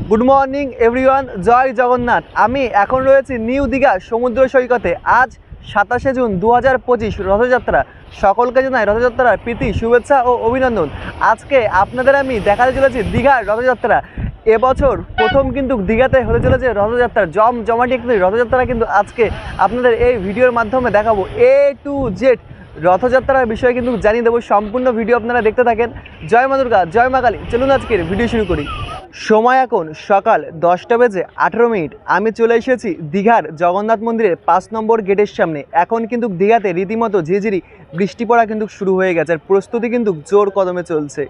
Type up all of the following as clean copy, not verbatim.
Good morning everyone, जय जगन्नाथ। आमी एखन रयेछि निउ दीघा समुद्र सैकते। आज 27 जून 2025 रथयात्रा। सकलके जानाई रथयात्रार प्रীতি शुभेच्छा और अभिनंदन। आज के आपनादेर आमी देखाते चलेछि दीघार रथयात्रा। এবছর প্রথম কিন্তু দীঘাতে হতে চলেছে রথযাত্রা, জমজমাটি একটি রথযাত্রা কিন্তু আজকে আপনাদের এই ভিডিওর মাধ্যমে দেখাবো। এ টু জেড রথযাত্রার বিষয়ে কিন্তু জানিয়ে দেবো। সম্পূর্ণ ভিডিও আপনারা দেখতে থাকেন। জয় মা দুর্গা, জয় মা কালী। চলুন আজকের ভিডিও শুরু করি। সময় এখন সকাল 10টা বেজে 18 মিনিট। আমি চলে এসেছি দীঘার জগন্নাথ মন্দিরের 5 নম্বর গেটের সামনে। এখন কিন্তু দীঘাতে রীতিমতো ঝিরিঝিরি বৃষ্টি পড়া কিন্তু শুরু হয়ে গেছে আর প্রস্তুতি কিন্তু জোর কদমে চলছে।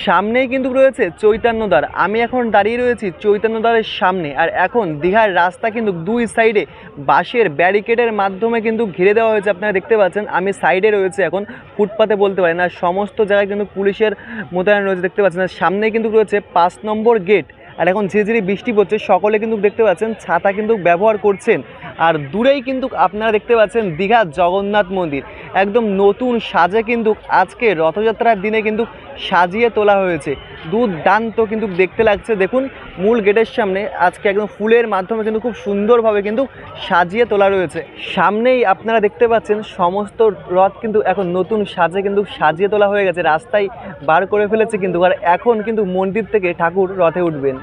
সামনেই কিন্তু রয়েছে চৈতন্যদ্বার। আমি এখন দাঁড়িয়ে রয়েছি চৈতন্যদ্বারের সামনে। আর এখন দীঘার রাস্তা কিন্তু দুই সাইডে বাঁশের ব্যারিকেডের মাধ্যমে কিন্তু ঘিরে দেওয়া হয়েছে। আপনারা দেখতে পাচ্ছেন আমি সাইডে রয়েছে, এখন ফুটপাতে বলতে পারি না, সমস্ত জায়গায় কিন্তু পুলিশের মোতায়েন রয়েছে দেখতে পাচ্ছেন। আর সামনে কিন্তু রয়েছে 5 নম্বর গেট। আর এখন ঝিরিঝিরি বৃষ্টি পড়ছে, সকলে কিন্তু দেখতে পাচ্ছেন ছাতা কিন্তু ব্যবহার করছেন। আর দূরেই কিন্তু আপনারা দেখতে পাচ্ছেন দীঘা জগন্নাথ মন্দির একদম নতুন সাজে কিন্তু আজকে রথযাত্রার দিনে কিন্তু সাজিয়ে তোলা হয়েছে। দুর্দান্ত কিন্তু দেখতে লাগছে। দেখুন মূল গেটের সামনে আজকে একদম ফুলের মাধ্যমে কিন্তু খুব সুন্দরভাবে কিন্তু সাজিয়ে তোলা রয়েছে। সামনেই আপনারা দেখতে পাচ্ছেন সমস্ত রথ কিন্তু এখন নতুন সাজে কিন্তু সাজিয়ে তোলা হয়ে গেছে, রাস্তায় বার করে ফেলেছে কিন্তু। আর এখন কিন্তু মন্দির থেকে ঠাকুর রথে উঠবেন।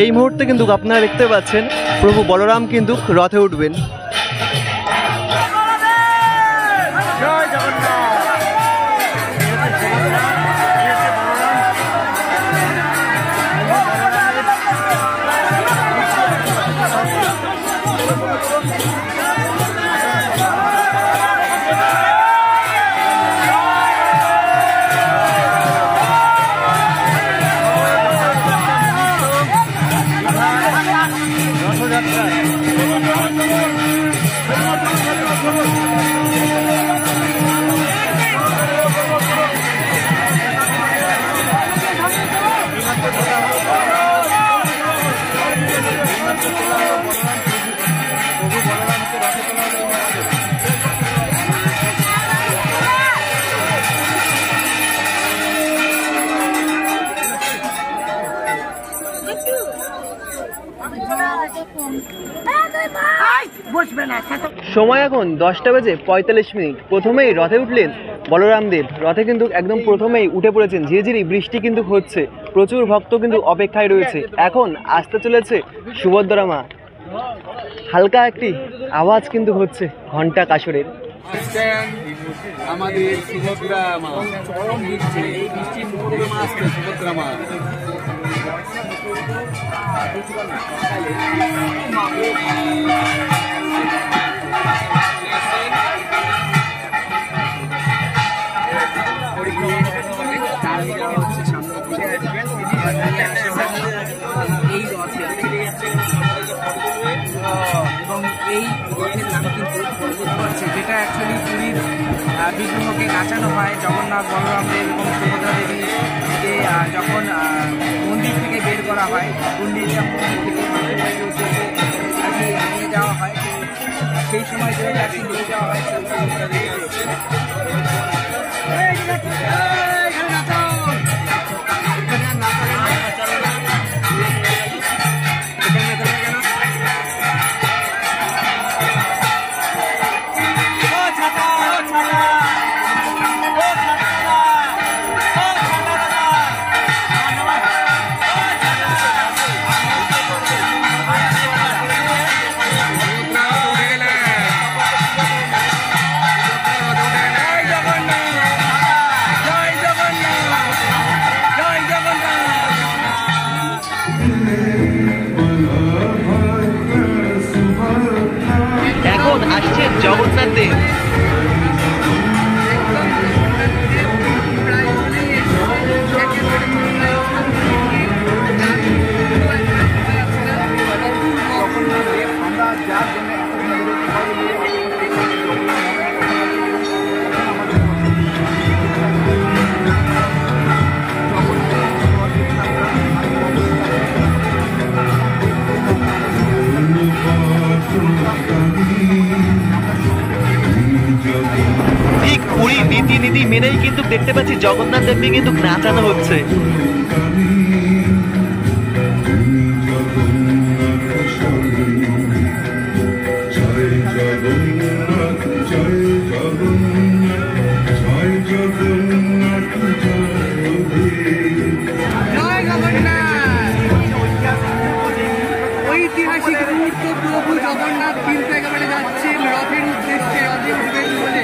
এই মুহূর্তে কিন্তু আপনারা দেখতে পাচ্ছেন প্রভু বলরাম কিন্তু রথে উঠবেন। সময় এখন 10টা বেজে 45 মিনিট। প্রথমেই রথে উঠলেন বলরাম দেব। রথে কিন্তু একদম প্রথমেই উঠে পড়েছেন। ঝিরিঝিরি বৃষ্টি কিন্তু হচ্ছে, প্রচুর ভক্ত কিন্তু অপেক্ষায় রয়েছে। এখন আসতে চলেছে সুভদ্রা মা। হালকা একটি আওয়াজ কিন্তু হচ্ছে ঘন্টা কাসরের। আমাদের সুভদ্রা মা চরম দিচ্ছে, এই বৃষ্টির মধ্যে মা আসছে সুভদ্রা মা। এই রথে এবং এই রথের নাম কিন্তু হচ্ছে, যেটা অ্যাকচুয়ালি পুরীর বিগ্রহকে নাচানো হয় জগন্নাথ বলরামদেব এবং সুভদ্রা দেবীকে যখন মন্দির থেকে বের করা হয়, মন্দিরটা মন্দির থেকে নিয়ে যাওয়া হয়। সেই সময় যে নিয়ে যাওয়া হয় রীতিনীতি মেনেই কিন্তু দেখতে পাচ্ছি জগন্নাথ দেবকে কিন্তু নাচানো হচ্ছে। ঐতিহাসিক মুহূর্ত, প্রভু জগন্নাথ কিন্তু একেবারে যাচ্ছেন রথের উদ্দেশ্যে, রথে উঠবেন বলে।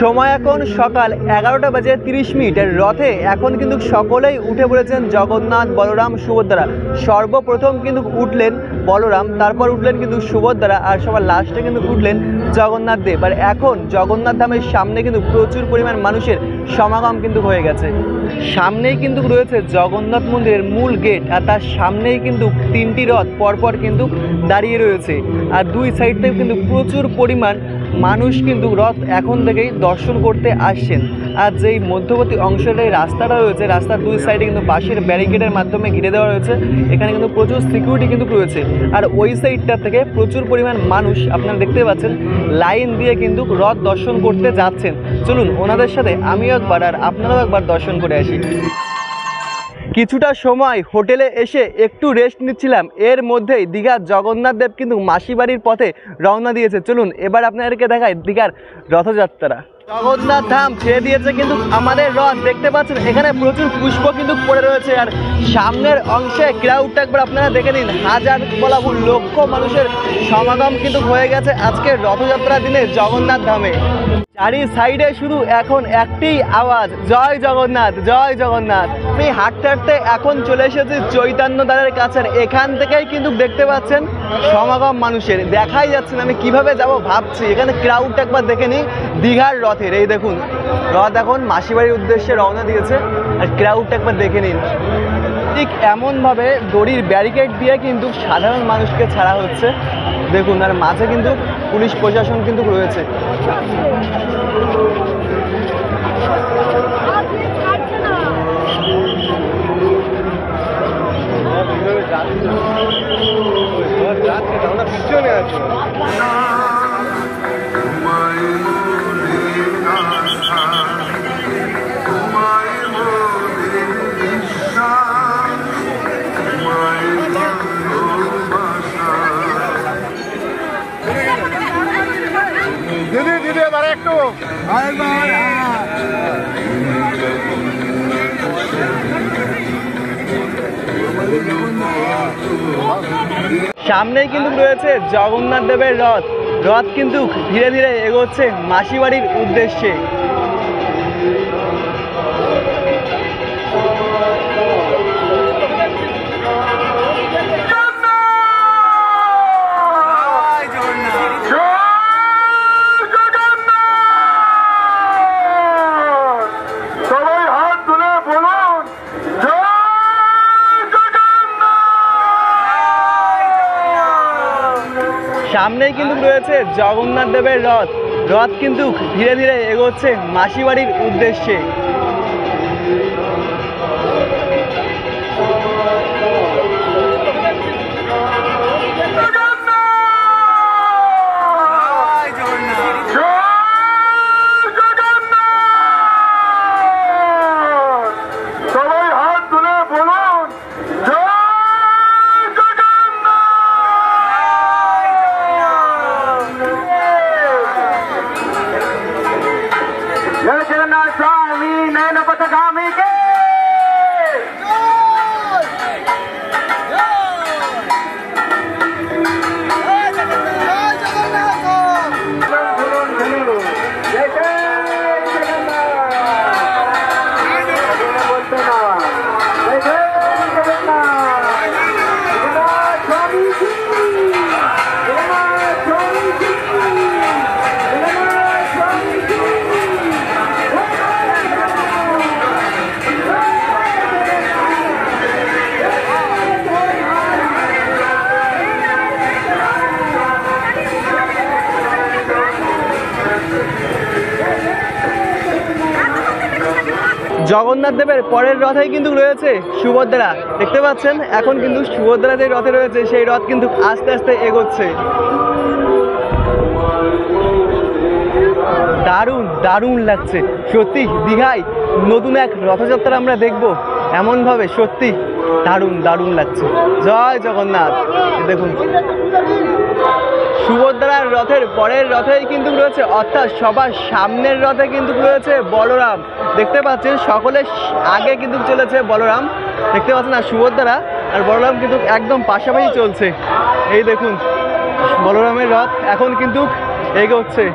সময় এখন সকাল 11টা বাজে 30 আর রথে এখন কিন্তু সকলেই উঠে পড়েছেন জগন্নাথ, বলরাম, সুভদ্রা। সর্বপ্রথম কিন্তু উঠলেন বলরাম, তারপর উঠলেন কিন্তু সুভদ্রা, আর সবার লাস্টে কিন্তু উঠলেন জগন্নাথ দেব। আর এখন জগন্নাথ ধামের সামনে কিন্তু প্রচুর পরিমাণ মানুষের সমাগম কিন্তু হয়ে গেছে। সামনেই কিন্তু রয়েছে জগন্নাথ মন্দিরের মূল গেট, আর তার সামনেই কিন্তু 3টি রথ পরপর কিন্তু দাঁড়িয়ে রয়েছে। আর দুই সাইড থেকে কিন্তু প্রচুর পরিমাণ মানুষ কিন্তু রথ এখন থেকেই দর্শন করতে আসছেন। আর যেই মধ্যবর্তী অংশের এই রাস্তাটা রয়েছে, রাস্তার দুই সাইডে কিন্তু বাঁশের ব্যারিকেডের মাধ্যমে ঘিরে দেওয়া রয়েছে। এখানে কিন্তু প্রচুর সিকিউরিটি কিন্তু রয়েছে। আর ওই সাইডটা থেকে প্রচুর পরিমাণ মানুষ আপনারা দেখতে পাচ্ছেন লাইন দিয়ে কিন্তু রথ দর্শন করতে যাচ্ছেন। চলুন ওনাদের সাথে আমিও একবার আর আপনারাও একবার দর্শন করে আসি। কিছুটা সময় হোটেলে এসে একটু রেস্ট নিচ্ছিলাম, এর মধ্যেই দীঘার জগন্নাথ দেব কিন্তু মাসি বাড়ির পথে রওনা দিয়েছে। চলুন এবার আপনাদেরকে দেখাই দীঘার রথযাত্রা। জগন্নাথ ধাম ছেড়ে দিয়েছে কিন্তু আমাদের রথ, দেখতে পাচ্ছেন এখানে প্রচুর পুষ্প কিন্তু পড়ে রয়েছে। আর সামনের অংশে ক্রাউডটা একবার আপনারা দেখে নিন, হাজার বলা ভুল লক্ষ মানুষের সমাগম কিন্তু হয়ে গেছে আজকে রথযাত্রার দিনে জগন্নাথ ধামে। চারি সাইডে শুধু এখন একটি আওয়াজ, জয় জগন্নাথ, জয় জগন্নাথ। আমি হাঁটতে হাঁটতে এখন চলে এসেছি চৈতন্য দ্বারের কাছে। এখান থেকেই কিন্তু দেখতে পাচ্ছেন সমাগম মানুষের, দেখাই যাচ্ছে না আমি কিভাবে যাব ভাবছি। এখানে ক্রাউডটা একবার দেখে নিই দীঘার রথের। এই দেখুন রথ এখন মাসিবাড়ির উদ্দেশ্যে রওনা দিয়েছে, আর ক্রাউডটা একবার দেখে নিন। ঠিক এমনভাবে দড়ির ব্যারিকেড দিয়ে কিন্তু সাধারণ মানুষকে ছাড়া হচ্ছে দেখুন, আর মাঝে কিন্তু পুলিশ প্রশাসন কিন্তু রয়েছে। পিছনে আছে। দিদি দিদি এবার একটু সামনেই কিন্তু রয়েছে জগন্নাথ দেবের রথ। রথ কিন্তু ধীরে ধীরে এগোচ্ছে মাসি বাড়ির উদ্দেশ্যে। সামনেই কিন্তু রয়েছে জগন্নাথ দেবের রথ। রথ কিন্তু ধীরে ধীরে এগোচ্ছে মাসি বাড়ির উদ্দেশ্যে। জগন্নাথ দেবের পরের রথেই কিন্তু রয়েছে সুভদ্রা। দেখতে পাচ্ছেন এখন কিন্তু সুভদ্রা যে রথে রয়েছে সেই রথ কিন্তু আস্তে আস্তে এগোচ্ছে। দারুণ দারুণ লাগছে সত্যি। দীঘায় নতুন এক রথযাত্রা আমরা দেখব এমনভাবে, সত্যি দারুণ দারুণ লাগছে। জয় জগন্নাথ। দেখুন সুভদ্রার রথের পরের রথেই কিন্তু রয়েছে, অর্থাৎ সবার সামনের রথে কিন্তু রয়েছে বলরাম। দেখতে পাচ্ছেন সকলের আগে কিন্তু চলেছে বলরাম। দেখতে পাচ্ছেন আর সুভদ্রা আর বলরাম কিন্তু একদম পাশাপাশি চলছে। এই দেখুন বলরামের রথ এখন কিন্তু এগোচ্ছে।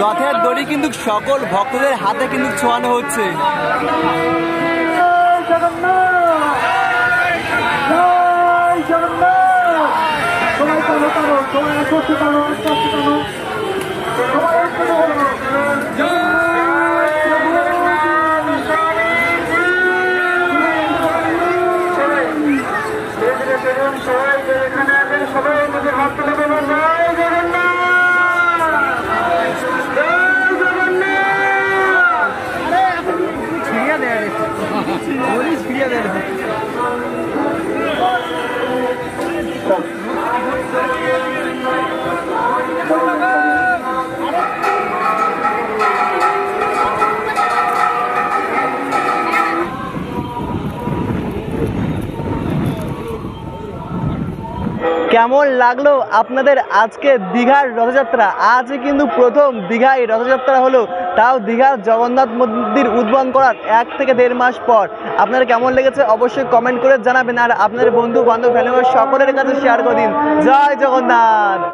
রথের দড়ি কিন্তু সকল ভক্তদের হাতে কিন্তু ছোঁয়ানো হচ্ছে। কেমন লাগলো আপনাদের আজকে দীঘার রথযাত্রা? আজই কিন্তু প্রথম দীঘায় রথযাত্রা হলো, তাও দীঘার জগন্নাথ মন্দির উদ্বোধন করার 1 থেকে 1.5 মাস পর। আপনার কেমন লেগেছে অবশ্যই কমেন্ট করে জানাবেন, আর আপনাদের বন্ধু বান্ধব ফ্যামিলি সকলের কাছে শেয়ার করে দিন। জয় জগন্নাথ।